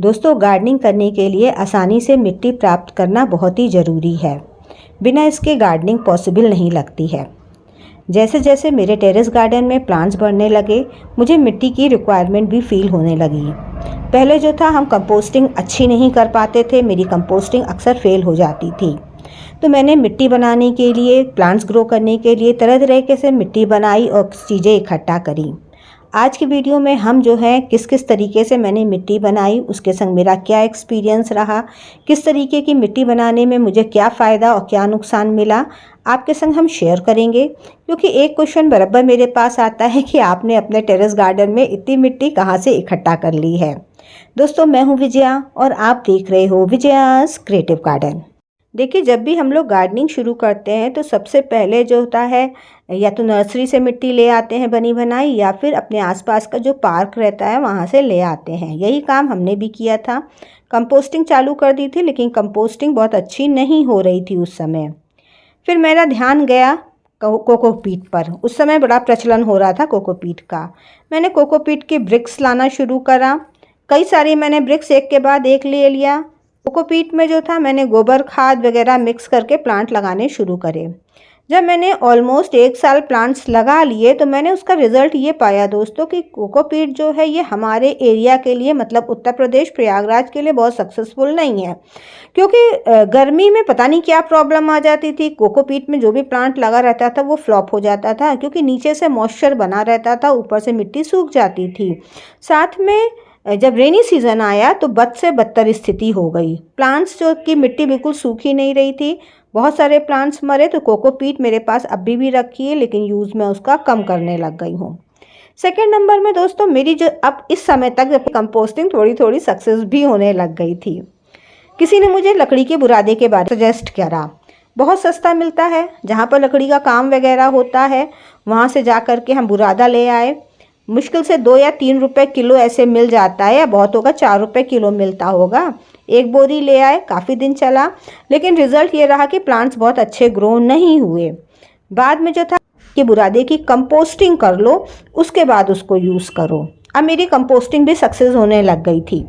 दोस्तों, गार्डनिंग करने के लिए आसानी से मिट्टी प्राप्त करना बहुत ही ज़रूरी है। बिना इसके गार्डनिंग पॉसिबल नहीं लगती है। जैसे जैसे मेरे टेरेस गार्डन में प्लांट्स बढ़ने लगे, मुझे मिट्टी की रिक्वायरमेंट भी फील होने लगी। पहले जो था हम कंपोस्टिंग अच्छी नहीं कर पाते थे, मेरी कंपोस्टिंग अक्सर फेल हो जाती थी। तो मैंने मिट्टी बनाने के लिए, प्लांट्स ग्रो करने के लिए तरह तरह से मिट्टी बनाई और चीज़ें इकट्ठा करी। आज की वीडियो में हम जो है किस किस तरीके से मैंने मिट्टी बनाई, उसके संग मेरा क्या एक्सपीरियंस रहा, किस तरीके की मिट्टी बनाने में मुझे क्या फ़ायदा और क्या नुकसान मिला, आपके संग हम शेयर करेंगे। क्योंकि एक क्वेश्चन बराबर मेरे पास आता है कि आपने अपने टेरेस गार्डन में इतनी मिट्टी कहाँ से इकट्ठा कर ली है। दोस्तों, मैं हूँ विजया और आप देख रहे हो विजयास क्रिएटिव गार्डन। देखिए, जब भी हम लोग गार्डनिंग शुरू करते हैं तो सबसे पहले जो होता है या तो नर्सरी से मिट्टी ले आते हैं बनी बनाई, या फिर अपने आसपास का जो पार्क रहता है वहाँ से ले आते हैं। यही काम हमने भी किया था। कंपोस्टिंग चालू कर दी थी, लेकिन कंपोस्टिंग बहुत अच्छी नहीं हो रही थी उस समय। फिर मेरा ध्यान गया कोकोपीट पर। उस समय बड़ा प्रचलन हो रहा था कोकोपीट का। मैंने कोकोपीट के ब्रिक्स लाना शुरू करा। कई सारी मैंने ब्रिक्स एक के बाद एक ले लिया। कोकोपीट में जो था मैंने गोबर खाद वगैरह मिक्स करके प्लांट लगाने शुरू करे। जब मैंने ऑलमोस्ट 1 साल प्लांट्स लगा लिए तो मैंने उसका रिज़ल्ट ये पाया दोस्तों कि कोकोपीट जो है ये हमारे एरिया के लिए, मतलब उत्तर प्रदेश प्रयागराज के लिए बहुत सक्सेसफुल नहीं है। क्योंकि गर्मी में पता नहीं क्या प्रॉब्लम आ जाती थी, कोकोपीट में जो भी प्लांट लगा रहता था वो फ्लॉप हो जाता था, क्योंकि नीचे से मॉइस्चर बना रहता था, ऊपर से मिट्टी सूख जाती थी। साथ में जब रेनी सीज़न आया तो बद से बदतर स्थिति हो गई। प्लांट्स जो की मिट्टी बिल्कुल सूखी नहीं रही थी, बहुत सारे प्लांट्स मरे। तो कोकोपीट मेरे पास अभी भी रखी है, लेकिन यूज़ मैं उसका कम करने लग गई हूँ। सेकेंड नंबर में दोस्तों मेरी जो अब इस समय तक जब कंपोस्टिंग थोड़ी थोड़ी सक्सेस भी होने लग गई थी। किसी ने मुझे लकड़ी के बुरादे के बारे में सजेस्ट करा। बहुत सस्ता मिलता है, जहाँ पर लकड़ी का काम वगैरह होता है वहाँ से जा कर के हम बुरादा ले आए। मुश्किल से 2 या 3 रुपए किलो ऐसे मिल जाता है, या बहुत होगा 4 रुपए किलो मिलता होगा। एक बोरी ले आए, काफ़ी दिन चला, लेकिन रिज़ल्ट ये रहा कि प्लांट्स बहुत अच्छे ग्रो नहीं हुए। बाद में जो था कि बुरादे की कंपोस्टिंग कर लो, उसके बाद उसको यूज़ करो। अब मेरी कंपोस्टिंग भी सक्सेस होने लग गई थी।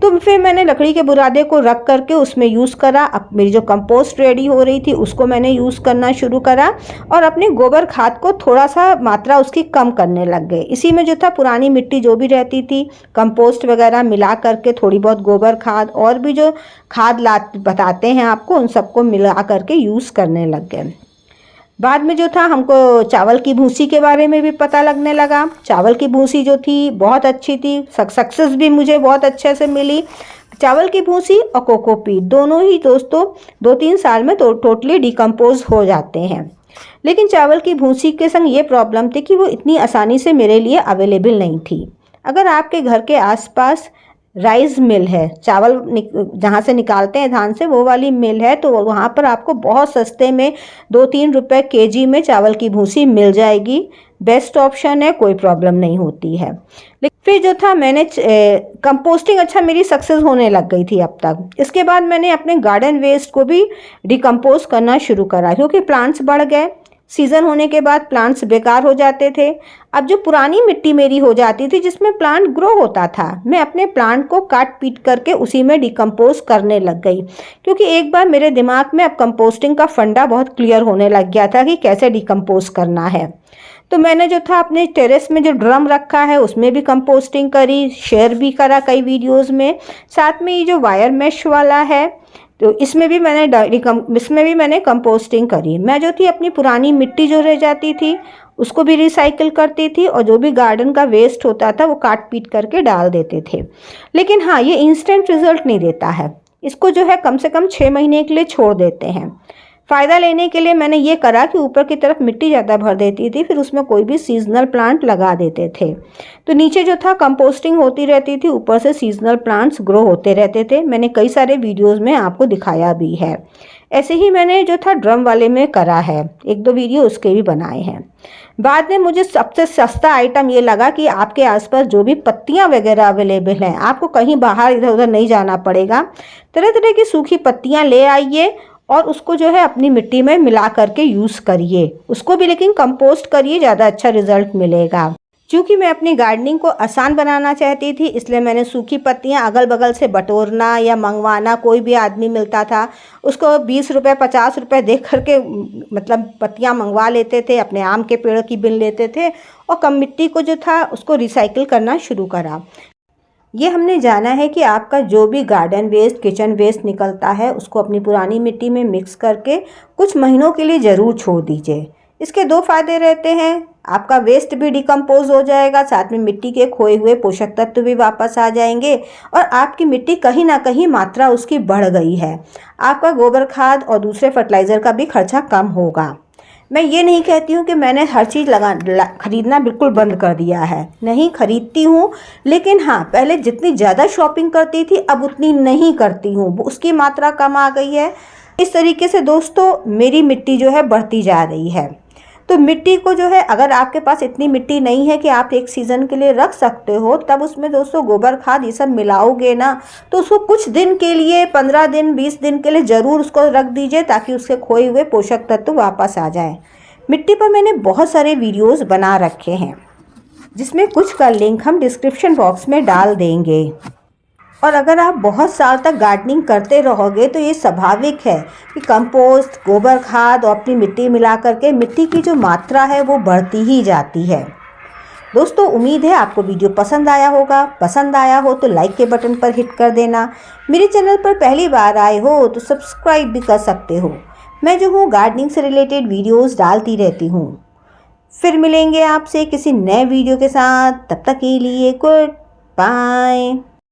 तो फिर मैंने लकड़ी के बुरादे को रख करके उसमें यूज़ करा। अब मेरी जो कंपोस्ट रेडी हो रही थी उसको मैंने यूज़ करना शुरू करा, और अपने गोबर खाद को थोड़ा सा मात्रा उसकी कम करने लग गए। इसी में जो था पुरानी मिट्टी जो भी रहती थी, कंपोस्ट वगैरह मिला करके थोड़ी बहुत गोबर खाद और भी जो खाद बताते हैं आपको, उन सबको मिला करके यूज़ करने लग गए। बाद में जो था हमको चावल की भूसी के बारे में भी पता लगने लगा। चावल की भूसी जो थी बहुत अच्छी थी, सक्सेस भी मुझे बहुत अच्छे से मिली। चावल की भूसी और कोकोपीट दोनों ही दोस्तों 2-3 साल में तो टोटली डिकम्पोज हो जाते हैं। लेकिन चावल की भूसी के संग ये प्रॉब्लम थी कि वो इतनी आसानी से मेरे लिए अवेलेबल नहीं थी। अगर आपके घर के आसपास राइस मिल है, चावल जहाँ से निकालते हैं धान से, वो वाली मिल है, तो वहाँ पर आपको बहुत सस्ते में 2-3 रुपए केजी में चावल की भूसी मिल जाएगी। बेस्ट ऑप्शन है, कोई प्रॉब्लम नहीं होती है। लेकिन फिर जो था मैंने कंपोस्टिंग अच्छा मेरी सक्सेस होने लग गई थी अब तक। इसके बाद मैंने अपने गार्डन वेस्ट को भी डिकम्पोज करना शुरू करा, क्योंकि प्लांट्स बढ़ गए। सीज़न होने के बाद प्लांट्स बेकार हो जाते थे। अब जो पुरानी मिट्टी मेरी हो जाती थी जिसमें प्लांट ग्रो होता था, मैं अपने प्लांट को काट पीट करके उसी में डिकम्पोज करने लग गई। क्योंकि एक बार मेरे दिमाग में अब कंपोस्टिंग का फंडा बहुत क्लियर होने लग गया था कि कैसे डिकम्पोज करना है। तो मैंने जो था अपने टेरेस में जो ड्रम रखा है उसमें भी कंपोस्टिंग करी, शेयर भी करा कई वीडियोज़ में। साथ में ये जो वायर मेश वाला है तो इसमें भी मैंने कंपोस्टिंग करी। मैं जो थी अपनी पुरानी मिट्टी जो रह जाती थी उसको भी रिसाइकिल करती थी, और जो भी गार्डन का वेस्ट होता था वो काट पीट करके डाल देते थे। लेकिन हाँ, ये इंस्टेंट रिजल्ट नहीं देता है। इसको जो है कम से कम 6 महीने के लिए छोड़ देते हैं। फ़ायदा लेने के लिए मैंने ये करा कि ऊपर की तरफ मिट्टी ज़्यादा भर देती थी, फिर उसमें कोई भी सीजनल प्लांट लगा देते थे। तो नीचे जो था कंपोस्टिंग होती रहती थी, ऊपर से सीजनल प्लांट्स ग्रो होते रहते थे। मैंने कई सारे वीडियोज़ में आपको दिखाया भी है। ऐसे ही मैंने जो था ड्रम वाले में करा है, 1-2 वीडियो उसके भी बनाए हैं। बाद में मुझे सबसे सस्ता आइटम ये लगा कि आपके आसपास जो भी पत्तियां वगैरह अवेलेबल हैं, आपको कहीं बाहर इधर उधर नहीं जाना पड़ेगा। तरह तरह की सूखी पत्तियां ले आइए और उसको जो है अपनी मिट्टी में मिला करके यूज़ करिए। उसको भी लेकिन कंपोस्ट करिए, ज़्यादा अच्छा रिजल्ट मिलेगा। चूँकि मैं अपनी गार्डनिंग को आसान बनाना चाहती थी, इसलिए मैंने सूखी पत्तियाँ अगल बगल से बटोरना या मंगवाना, कोई भी आदमी मिलता था उसको 20 रुपये 50 रुपये दे करके मतलब पत्तियाँ मंगवा लेते थे, अपने आम के पेड़ की बिन लेते थे और कम मिट्टी को जो था उसको रिसाइकिल करना शुरू करा। ये हमने जाना है कि आपका जो भी गार्डन वेस्ट, किचन वेस्ट निकलता है उसको अपनी पुरानी मिट्टी में मिक्स करके कुछ महीनों के लिए ज़रूर छोड़ दीजिए। इसके 2 फायदे रहते हैं, आपका वेस्ट भी डिकम्पोज हो जाएगा, साथ में मिट्टी के खोए हुए पोषक तत्व भी वापस आ जाएंगे और आपकी मिट्टी कहीं ना कहीं मात्रा उसकी बढ़ गई है। आपका गोबर खाद और दूसरे फर्टिलाइज़र का भी खर्चा कम होगा। मैं ये नहीं कहती हूँ कि मैंने हर चीज़ खरीदना बिल्कुल बंद कर दिया है, नहीं खरीदती हूँ, लेकिन हाँ पहले जितनी ज़्यादा शॉपिंग करती थी अब उतनी नहीं करती हूँ, उसकी मात्रा कम आ गई है। इस तरीके से दोस्तों मेरी मिट्टी जो है बढ़ती जा रही है। तो मिट्टी को जो है, अगर आपके पास इतनी मिट्टी नहीं है कि आप एक सीज़न के लिए रख सकते हो, तब उसमें दोस्तों गोबर खाद ये सब मिलाओगे ना, तो उसको कुछ दिन के लिए 15 दिन 20 दिन के लिए ज़रूर उसको रख दीजिए ताकि उसके खोए हुए पोषक तत्व वापस आ जाए। मिट्टी पर मैंने बहुत सारे वीडियोस बना रखे हैं जिसमें कुछ का लिंक हम डिस्क्रिप्शन बॉक्स में डाल देंगे। और अगर आप बहुत साल तक गार्डनिंग करते रहोगे तो ये स्वाभाविक है कि कंपोस्ट, गोबर खाद और अपनी मिट्टी मिला करके मिट्टी की जो मात्रा है वो बढ़ती ही जाती है। दोस्तों उम्मीद है आपको वीडियो पसंद आया होगा। पसंद आया हो तो लाइक के बटन पर हिट कर देना। मेरे चैनल पर पहली बार आए हो तो सब्सक्राइब भी कर सकते हो। मैं जो हूँ गार्डनिंग से रिलेटेड वीडियोज़ डालती रहती हूँ। फिर मिलेंगे आपसे किसी नए वीडियो के साथ, तब तक के लिए गुड बाय।